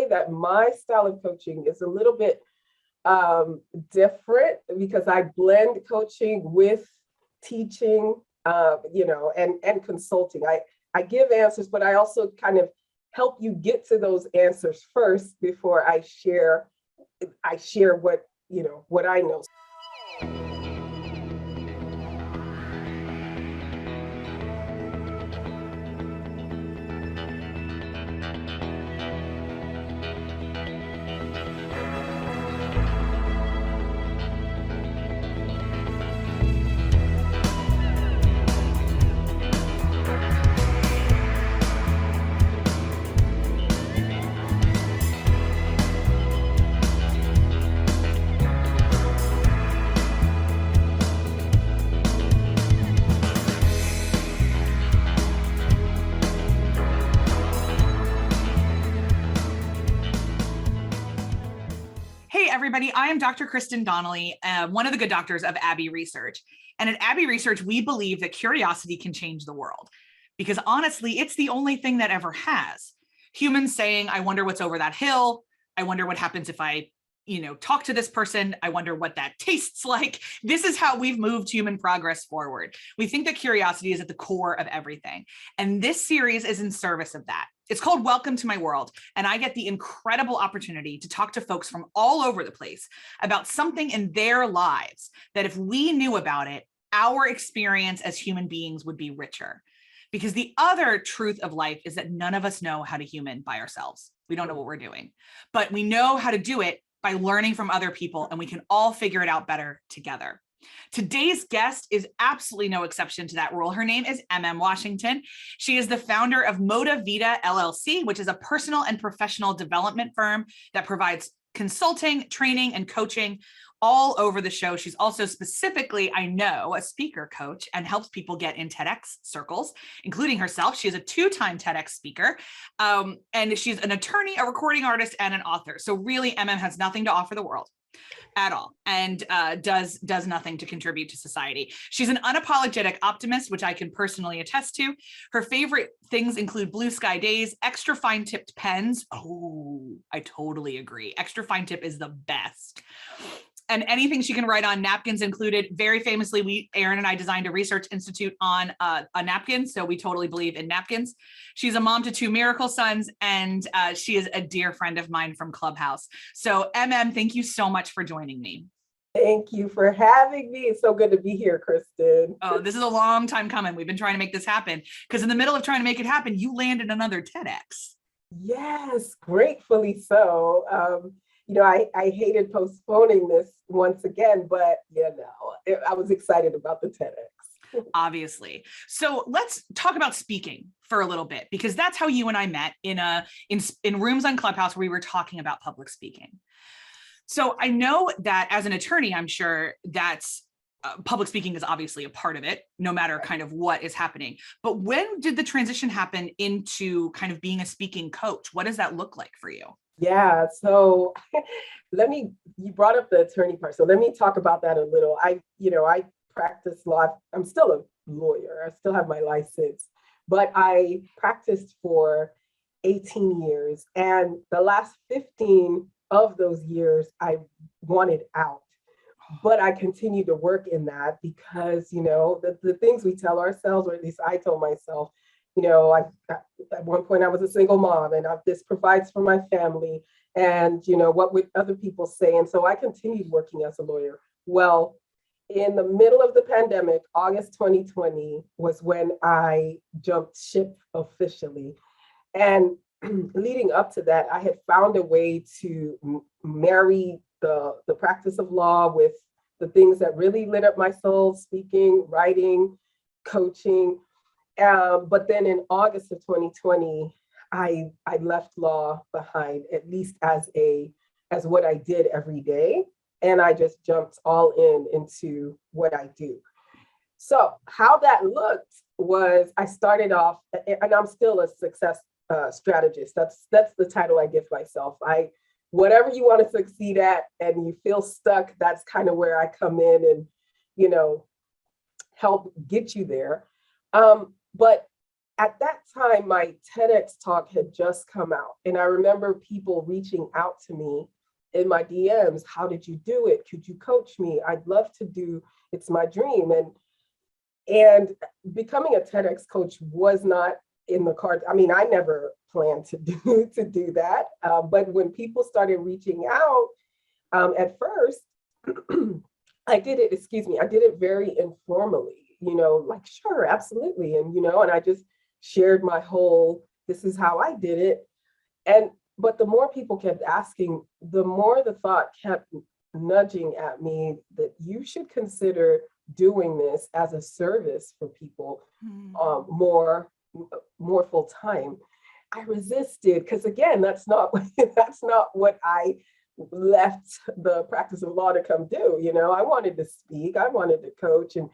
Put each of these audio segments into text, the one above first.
say that my style of coaching is a little bit different because I blend coaching with teaching, and consulting. I give answers, but I also kind of help you get to those answers first before I share what I know. Hey, everybody, I am Dr. Kristen Donnelly, one of the good doctors of Abbey Research. And at Abbey Research, we believe that curiosity can change the world because honestly, it's the only thing that ever has. Humans saying, I wonder what's over that hill. I wonder what happens if I, talk to this person. I wonder what that tastes like. This is how we've moved human progress forward. We think that curiosity is at the core of everything. And this series is in service of that. It's called Welcome to My World, and I get the incredible opportunity to talk to folks from all over the place about something in their lives that if we knew about it, our experience as human beings would be richer. Because the other truth of life is that none of us know how to human by ourselves. We don't know what we're doing, but we know how to do it by learning from other people, and we can all figure it out better together. Today's guest is absolutely no exception to that rule. Her name is Emem Washington. She is the founder of ModaVida LLC, which is a personal and professional development firm that provides consulting, training, and coaching all over the show. She's also specifically, I know, a speaker coach and helps people get in TEDx circles, including herself. She is a 2-time TEDx speaker, and she's an attorney, a recording artist, and an author. So really, Emem has nothing to offer the world at all, and does nothing to contribute to society. She's an unapologetic optimist, which I can personally attest to. Her favorite things include blue sky days, extra fine tipped pens. Oh, I totally agree. Extra fine tip is the best. And anything she can write on, napkins included. Very famously, Erin and I designed a research institute on a napkin, so we totally believe in napkins. She's a mom to 2 miracle sons, and she is a dear friend of mine from Clubhouse. So Emem, thank you so much for joining me. Thank you for having me. It's so good to be here, Kristen. Oh, this is a long time coming. We've been trying to make this happen because in the middle of trying to make it happen, you landed another TEDx. Yes, gratefully so. I hated postponing this once again, but I was excited about the TEDx. Obviously. So let's talk about speaking for a little bit, because that's how you and I met in rooms on Clubhouse where we were talking about public speaking. So I know that as an attorney, I'm sure that's public speaking is obviously a part of it, no matter kind of what is happening. But when did the transition happen into kind of being a speaking coach? What does that look like for you? Yeah, so you brought up the attorney part. So let me talk about that a little. I practice law. I'm still a lawyer. I still have my license, but I practiced for 18 years. And the last 15 of those years, I wanted out. But I continued to work in that because, the things we tell ourselves, or at least I told myself, at one point I was a single mom and this provides for my family, and what would other people say? And so I continued working as a lawyer. Well, in the middle of the pandemic, August 2020 was when I jumped ship officially. And leading up to that, I had found a way to marry the practice of law with the things that really lit up my soul: speaking, writing, coaching. But then in August of 2020, I left law behind, at least as what I did every day. And I just jumped all into what I do. So how that looked was I started off, and I'm still a success strategist. That's the title I give myself. Whatever you want to succeed at and you feel stuck, that's kind of where I come in and, help get you there. But at that time, my TEDx talk had just come out. And I remember people reaching out to me in my DMs. How did you do it? Could you coach me? I'd love to do, it's my dream. And becoming a TEDx coach was not in the cards. I mean, I never planned to do that. But when people started reaching out, at first, I did it very informally, like, sure, absolutely. And I just shared my whole, this is how I did it. But the more people kept asking, the more the thought kept nudging at me that you should consider doing this as a service for people, more full time. I resisted because, again, that's not what I left the practice of law to come do. I wanted to speak, I wanted to coach, and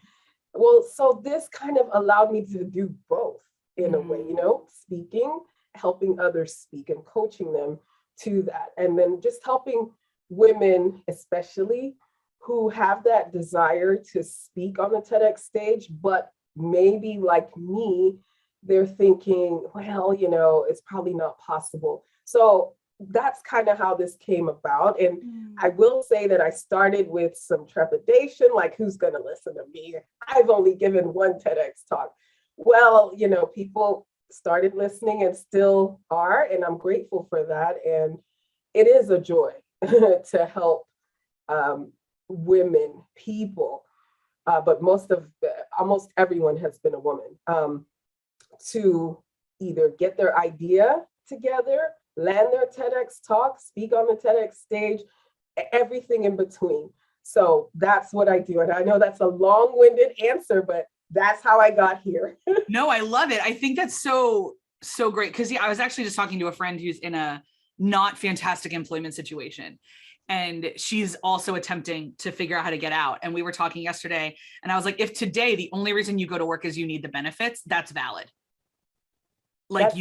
so this kind of allowed me to do both in a way, speaking, helping others speak, and coaching them to that, and then just helping women, especially, who have that desire to speak on the TEDx stage, but maybe like me, they're thinking, well, it's probably not possible. So that's kind of how this came about. And I will say that I started with some trepidation, like, who's going to listen to me? I've only given one TEDx talk. Well, people started listening and still are, and I'm grateful for that. And it is a joy to help women, people, but almost everyone has been a woman, to either get their idea together, land their TEDx talk, speak on the TEDx stage, everything in between. So that's what I do. And I know that's a long-winded answer, but that's how I got here. No, I love it. I think that's so great. Because I was actually just talking to a friend who's in a not fantastic employment situation. And she's also attempting to figure out how to get out. And we were talking yesterday, and I was like, if today the only reason you go to work is you need the benefits, that's valid. Like,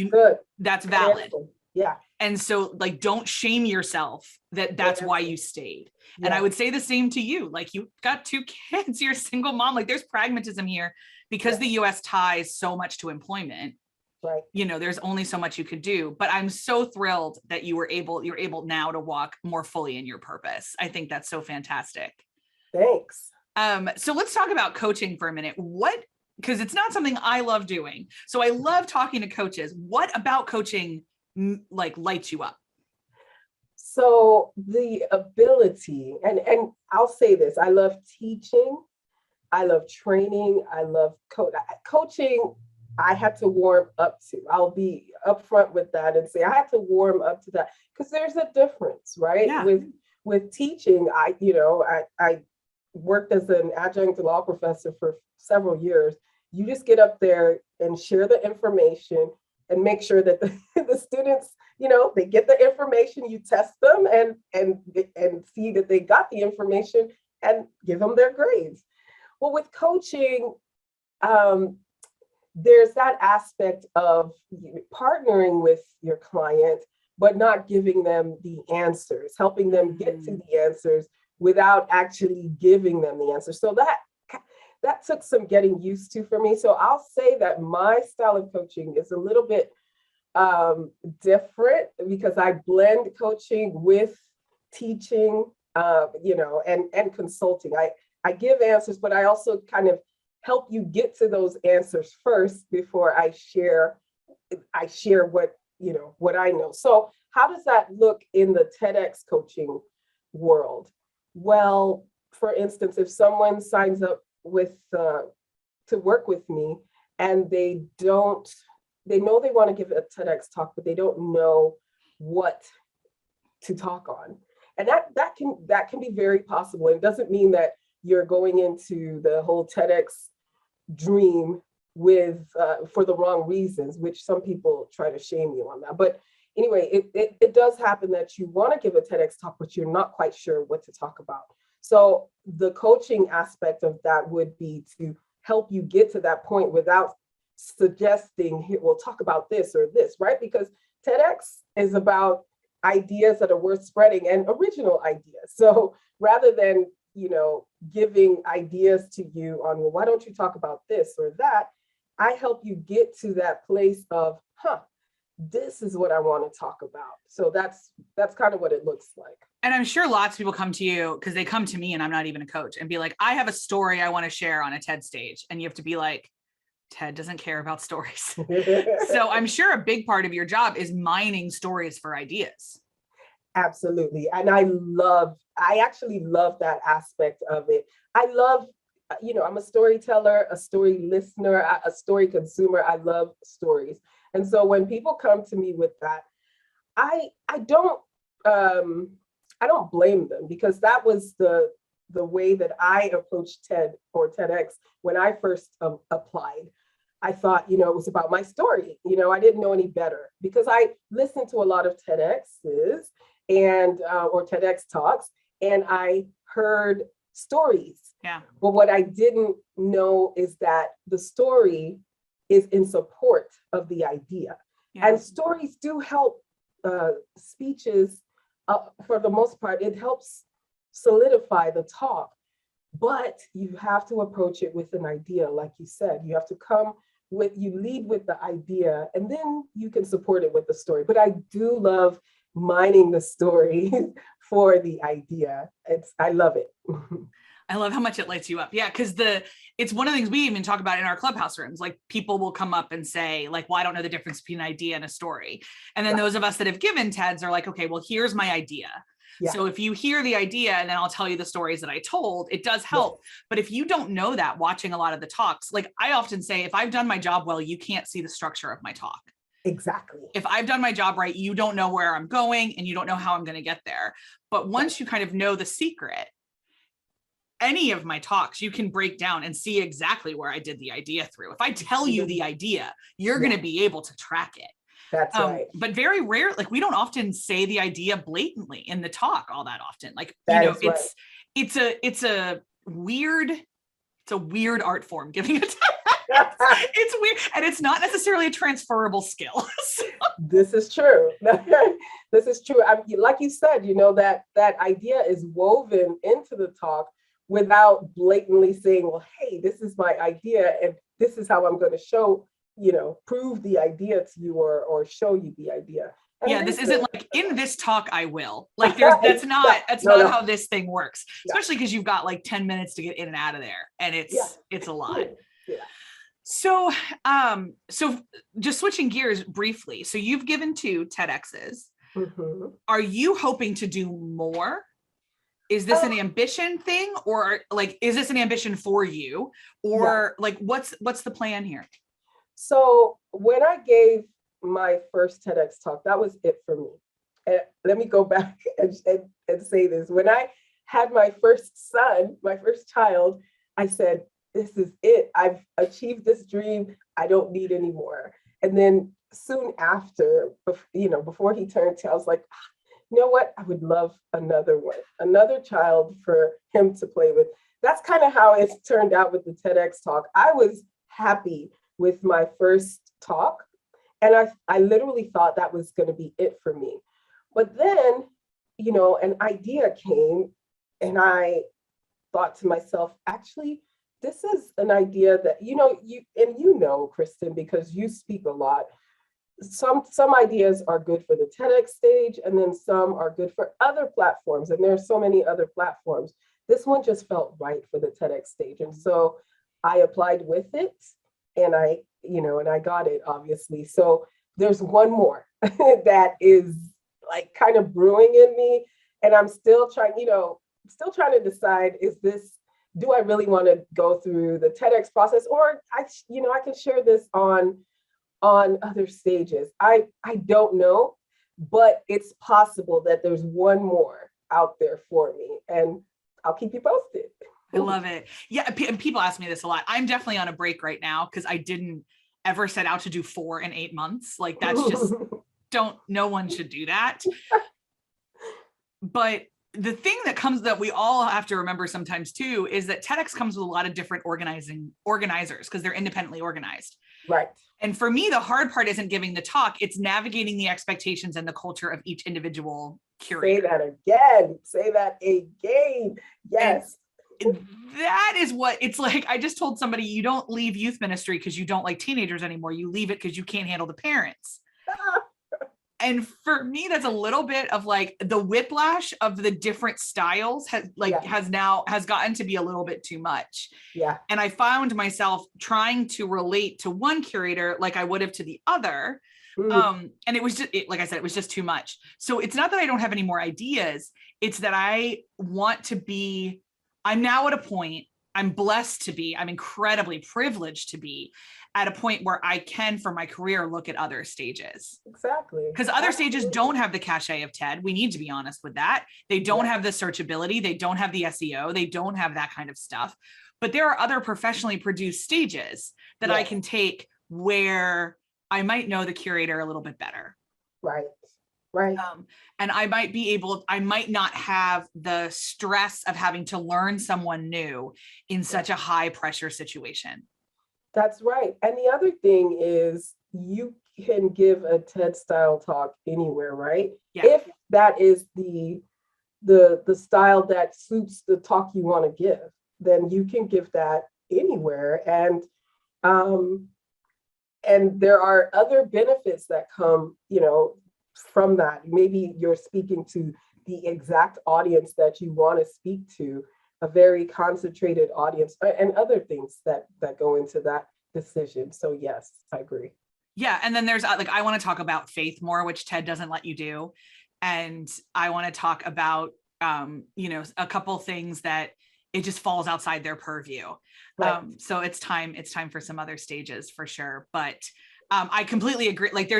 that's valid. Yeah. And so, like, don't shame yourself that's why you stayed. Yeah. And I would say the same to you. Like, you got 2 kids, you're a single mom. Like, there's pragmatism here because the US ties so much to employment. Right. There's only so much you could do, but I'm so thrilled that you're able now to walk more fully in your purpose. I think that's so fantastic. Thanks. So let's talk about coaching for a minute. Because it's not something I love doing. So I love talking to coaches. What about coaching lights you up? So the ability, and I'll say this, I love teaching, I love training, I love coaching. I had to warm up to. I'll be upfront with that and say I had to warm up to that because there's a difference, right? Yeah. With teaching, I worked as an adjunct law professor for several years. You just get up there and share the information and make sure that the students, they get the information. You test them and see that they got the information and give them their grades. Well, with coaching, there's that aspect of partnering with your client, but not giving them the answers, helping them get to the answers without actually giving them the answers. So that took some getting used to for me. So I'll say that my style of coaching is a little bit different because I blend coaching with teaching, and consulting. I give answers, but I also kind of help you get to those answers first before I share what I know. So how does that look in the TEDx coaching world? Well, for instance, if someone signs up to work with me and they know they want to give a TEDx talk, but they don't know what to talk on. And that can be very possible. It doesn't mean that you're going into the whole TEDx dream for the wrong reasons, which some people try to shame you on that. But anyway, it does happen that you want to give a TEDx talk, but you're not quite sure what to talk about. So the coaching aspect of that would be to help you get to that point without suggesting, here, we'll talk about this or this, right? Because TEDx is about ideas that are worth spreading and original ideas. So rather than, giving ideas to you on, well, why don't you talk about this or that? I help you get to that place of, this is what I want to talk about. So that's kind of what it looks like. And I'm sure lots of people come to you because they come to me and I'm not even a coach and be like, I have a story I want to share on a TED stage. And you have to be like, TED doesn't care about stories. So I'm sure a big part of your job is mining stories for ideas. Absolutely. And I actually love that aspect of it. I love, I'm a storyteller, a story listener, a story consumer. I love stories. And so when people come to me with that, I don't blame them, because that was the way that I approached TED or TEDx when I first applied. I thought, it was about my story. I didn't know any better, because I listened to a lot of TEDx's and or TEDx talks, and I heard stories. Yeah. But what I didn't know is that the story is in support of the idea. Yeah. And stories do help speeches, for the most part. It helps solidify the talk, but you have to approach it with an idea. Like you said, you have to lead with the idea, and then you can support it with the story. But I do love mining the story for the idea. I love it. I love how much it lights you up. Yeah, because it's one of the things we even talk about in our clubhouse rooms. Like, people will come up and say, like, well, I don't know the difference between an idea and a story. And then those of us that have given TEDs are like, okay, well, here's my idea. Yeah. So if you hear the idea and then I'll tell you the stories that I told, it does help. Yes. But if you don't know that, watching a lot of the talks, like I often say, if I've done my job well, you can't see the structure of my talk. Exactly. If I've done my job right, you don't know where I'm going and you don't know how I'm going to get there. But once you kind of know the secret, any of my talks, you can break down and see exactly where I did the idea through. If I tell you the idea, you're going to be able to track it. That's right. But very rare, like we don't often say the idea blatantly in the talk all that often. Like, it's a weird art form, giving a talk. It's weird. And it's not necessarily a transferable skill. This is true. This is true. Like you said, that idea is woven into the talk without blatantly saying, well, hey, this is my idea and this is how I'm going to show, prove the idea to you or show you the idea. And this isn't like, in this talk, I will. Like, that's not how this thing works, especially because you've got like 10 minutes to get in and out of there. And it's a lot. Yeah. So just switching gears briefly. So you've given 2 TEDx's. Mm-hmm. Are you hoping to do more? Is this an ambition thing, or like, is this an ambition for you, or like, what's the plan here? So when I gave my first TEDx talk, that was it for me. And let me go back and say this. When I had my first son, my first child, I said, this is it. I've achieved this dream. I don't need any more. And then soon after, before he turned 2, I was like, you know what? I would love another child for him to play with. That's kind of how it turned out with the TEDx talk. I was happy with my first talk, and I literally thought that was going to be it for me. But then, an idea came, and I thought to myself, actually, this is an idea that, Kristen, because you speak a lot, some ideas are good for the TEDx stage, and then some are good for other platforms. And there's so many other platforms. This one just felt right for the TEDx stage. And so I applied with it, and I got it, obviously. So there's one more that is like kind of brewing in me. And I'm still trying to decide, do I really want to go through the TEDx process, or I can share this on other stages. I don't know, but it's possible that there's one more out there for me, and I'll keep you posted. I love it. Yeah, and people ask me this a lot. I'm definitely on a break right now because I didn't ever set out to do 4 in 8 months. Like, that's just no one should do that. But the thing that we all have to remember sometimes too, is that TEDx comes with a lot of different organizers because they're independently organized. Right. And for me, the hard part isn't giving the talk, it's navigating the expectations and the culture of each individual curator. Say that again. Yes. that is what it's like. I just told somebody, you don't leave youth ministry because you don't like teenagers anymore. You leave it because you can't handle the parents. And for me, that's a little bit of like the whiplash of the different styles has gotten to be a little bit too much. Yeah. And I found myself trying to relate to one curator like I would have to the other. And it was just, like I said, it was just too much. So it's not that I don't have any more ideas. It's that I'm now at a point, I'm blessed to be, I'm incredibly privileged to be at a point where I can, for my career, look at other stages. Exactly. Because other stages don't have the cachet of TED. We need to be honest with that. They don't have the searchability. They don't have the SEO. They don't have that kind of stuff. But there are other professionally produced stages that I can take where I might know the curator a little bit better. Right. And I might not have the stress of having to learn someone new in such a high pressure situation. That's right. And the other thing is you can give a TED style talk anywhere, right? Yeah. If that is the style that suits the talk you want to give, then you can give that anywhere. And there are other benefits that come, from that. Maybe you're speaking to the exact audience that you want to speak to, a very concentrated audience, and other things that go into that decision. So yes, I agree. Yeah. And then there's I want to talk about faith more, which TED doesn't let you do. And I want to talk about, a couple things that it just falls outside their purview. Right. So it's time for some other stages for sure. But I completely agree. Like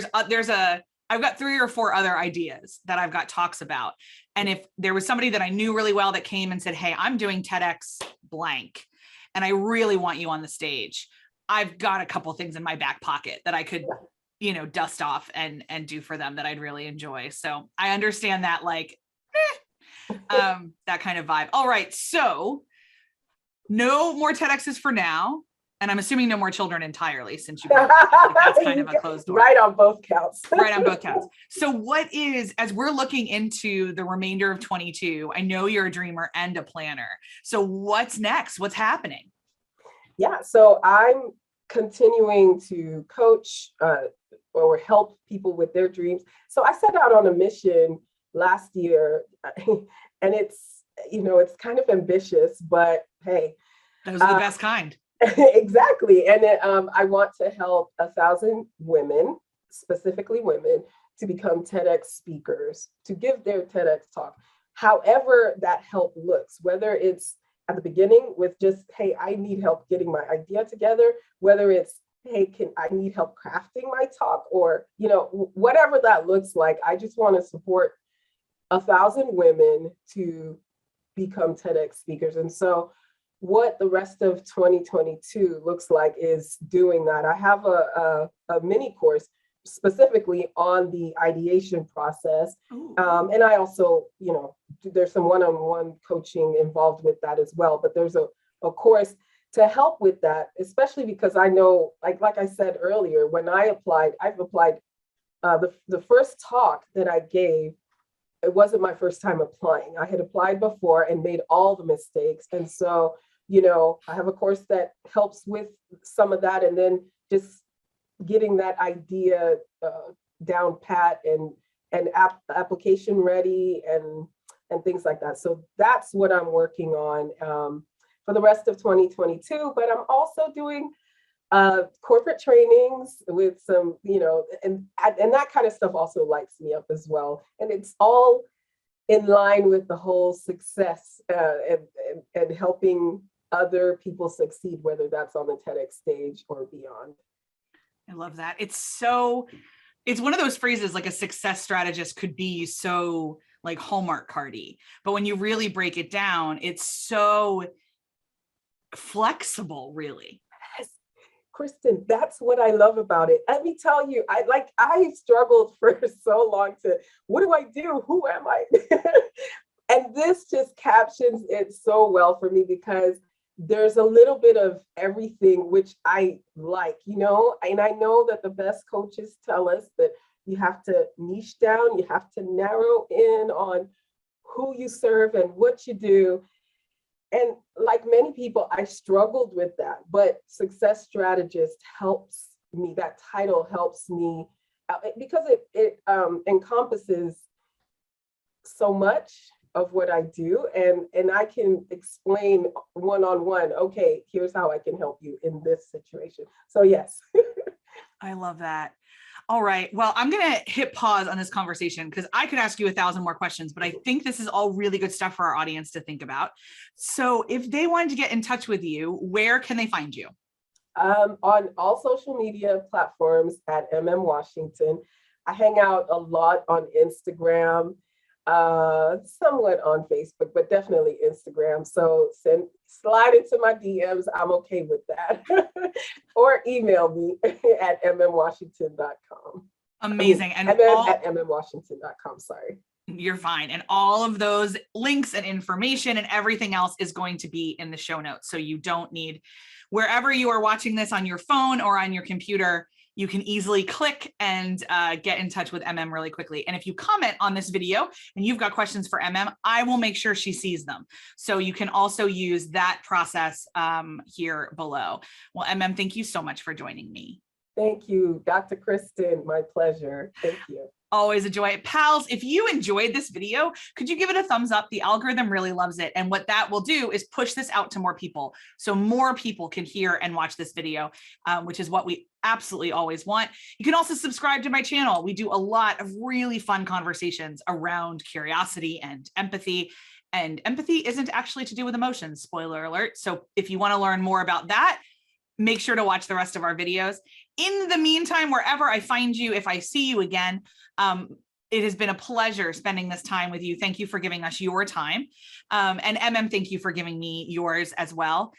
I've got 3 or 4 other ideas that I've got talks about. And if there was somebody that I knew really well that came and said, hey, I'm doing TEDx blank, and I really want you on the stage, I've got a couple things in my back pocket that I could, dust off and do for them that I'd really enjoy. So I understand that, that kind of vibe. All right. So no more TEDx's for now. And I'm assuming no more children entirely, since that's kind of a closed door. Right on both counts. Right on both counts. So as we're looking into the remainder of 22, I know you're a dreamer and a planner. So what's next? What's happening? Yeah, so I'm continuing to coach or help people with their dreams. So I set out on a mission last year, and it's kind of ambitious, but hey. Those are the best kind. Exactly. And I want to help 1,000 women, specifically women, to become TEDx speakers, to give their TEDx talk. However that help looks, whether it's at the beginning with just, hey, I need help getting my idea together, whether it's, hey, I need help crafting my talk, or, whatever that looks like. I just want to support 1,000 women to become TEDx speakers. And so what the rest of 2022 looks like is doing that. I have a mini course specifically on the ideation process. And I also, there's some one-on-one coaching involved with that as well. But there's a course to help with that, especially because I know, like I said earlier, when I've applied, the first talk that I gave, it wasn't my first time applying. I had applied before and made all the mistakes. And so, I have a course that helps with some of that, and then just getting that idea down pat and application ready and things like that. So that's what I'm working on for the rest of 2022. But I'm also doing corporate trainings with some, and that kind of stuff also lights me up as well. And it's all in line with the whole success and helping other people succeed, whether that's on the TEDx stage or beyond. I love that. It's one of those phrases, like a success strategist could be so like Hallmark cardy, but when you really break it down, it's so flexible, really. Yes. Kristen, that's what I love about it. Let me tell you, I struggled for so long what do I do? Who am I? And this just captions it so well for me, because there's a little bit of everything, which I like, and I know that the best coaches tell us that you have to niche down, you have to narrow in on who you serve and what you do. And like many people, I struggled with that, but Success Strategist helps me. That title helps me because it encompasses so much of what I do, and I can explain one-on-one, okay, here's how I can help you in this situation. So yes. I love that. All right. Well, I'm going to hit pause on this conversation because I could ask you 1,000 more questions, but I think this is all really good stuff for our audience to think about. So if they wanted to get in touch with you, where can they find you? On all social media platforms at Emem Washington. I hang out a lot on Instagram, somewhat on Facebook, but definitely Instagram. So slide into my DMs. I'm okay with that. Or email me at ememwashington.com. Amazing. I mean, at ememwashington.com, sorry. You're fine. And all of those links and information and everything else is going to be in the show notes. So you don't need, wherever you are watching this on your phone or on your computer, you can easily click and get in touch with Emem really quickly. And if you comment on this video and you've got questions for Emem, I will make sure she sees them. So you can also use that process here below. Well, Emem, thank you so much for joining me. Thank you, Dr. Kristen. My pleasure. Thank you. Always a joy. Pals, if you enjoyed this video, could you give it a thumbs up? The algorithm really loves it. And what that will do is push this out to more people. So more people can hear and watch this video, which is what we absolutely always want. You can also subscribe to my channel. We do a lot of really fun conversations around curiosity and empathy. And empathy isn't actually to do with emotions, spoiler alert. So if you want to learn more about that, make sure to watch the rest of our videos. In the meantime, wherever I find you, if I see you again, it has been a pleasure spending this time with you. Thank you for giving us your time. And Emem, thank you for giving me yours as well.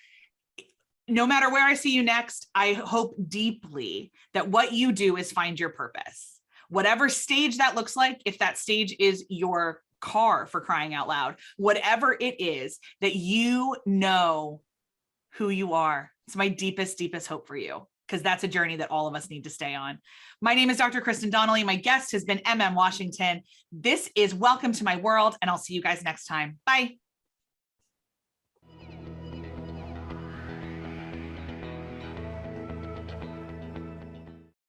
No matter where I see you next, I hope deeply that what you do is find your purpose. Whatever stage that looks like, if that stage is your car, for crying out loud, whatever it is, that you know who you are. It's my deepest, deepest hope for you, because that's a journey that all of us need to stay on. My name is Dr. Kristen Donnelly. My guest has been Emem Washington. This is Welcome to My World, and I'll see you guys next time. Bye.